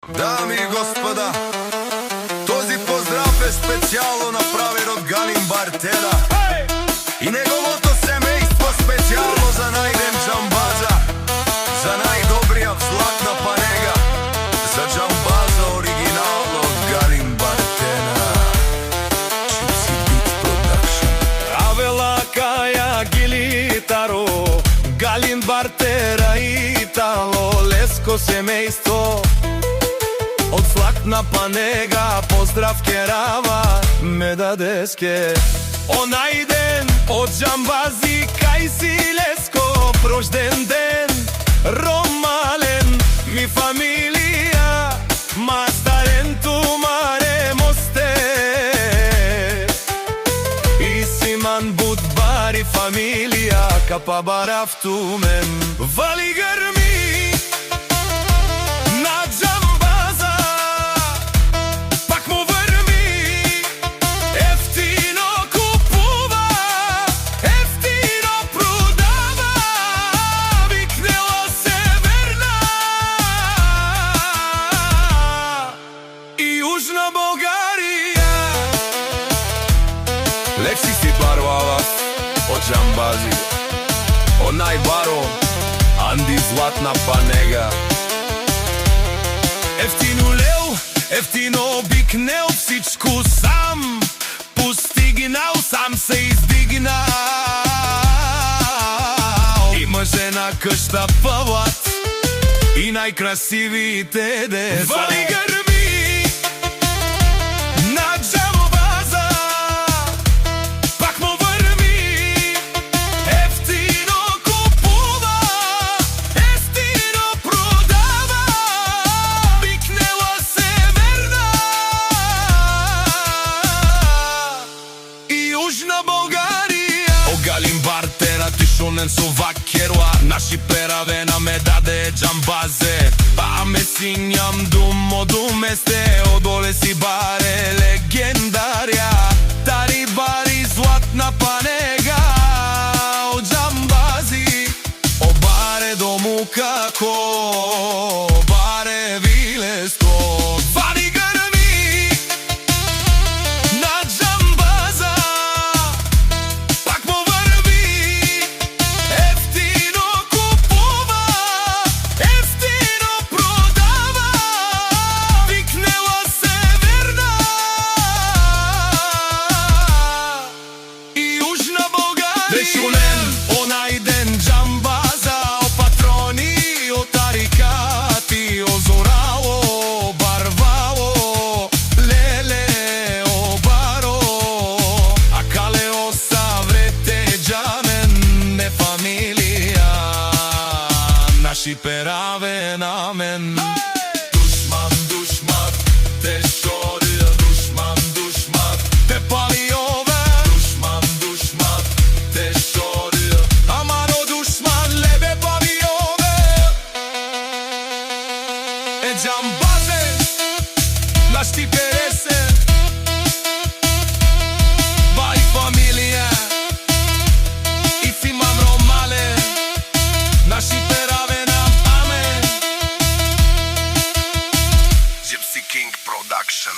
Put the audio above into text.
Дами и господа, този поздрав е специјално направен од Галин Бартера и неговото семејство, специјално за најден Джамбаза, за најдобриот златна панега, за Джамбаза оригинално од Галин Бартера. Gypsy Beat Production. Avela Kaja Gilitaru, Галин Бартера Итало, леско семејство од златна панега, поздрав керава ме дадеске. Онај ден од Джамбази кај си леско, рожден ден ромален ми фамилија, мастарен ту маре мосте и симан будбари фамилија капа барав ту мен. Вали грми на Джамбаза, пак му врми, ефтино купува, ефтино продава, викнела се верна и Јужна Българија. Лекси си барвала од Джамбази, онај баро Анди златна панега. Ефтино леу, ефтино бикнел, всичко сам постигнал, сам се издигнал. Има жена къща пават и најкрасивите деца. Вали грми на Джамбаза, пак му врми, ефтино купува, ефтино продава, викнела се верна и Јужна Българија. О Галин Бартера тишонен со вакерла, наши перавена ме даде Джамбазе, па ме сињам думо думесте, одоле си баре легендарија, тари бари златна панега од Джамбази, о баре дому како баре вилеско. Вали грми на Джамбаза, пак му врми, ефтино купува, ефтино продава, викнела се верна и Јужна Българија. Дешунен онај ден Джамбаза, о патрони, о тарикати, о зорало, барвало, леле, о баро, а кале о саврете джамен не фамилија, наши пераве на мен. Душман, душман, те шорија, душман, душман, те пали ове, душман, душман, те шорија, амаро душман, лебе пали ове. Е Джамбазе, наш ти пересе, бај фамилија, и симам ромале, наши пераве нам амен. Gypsy King Production.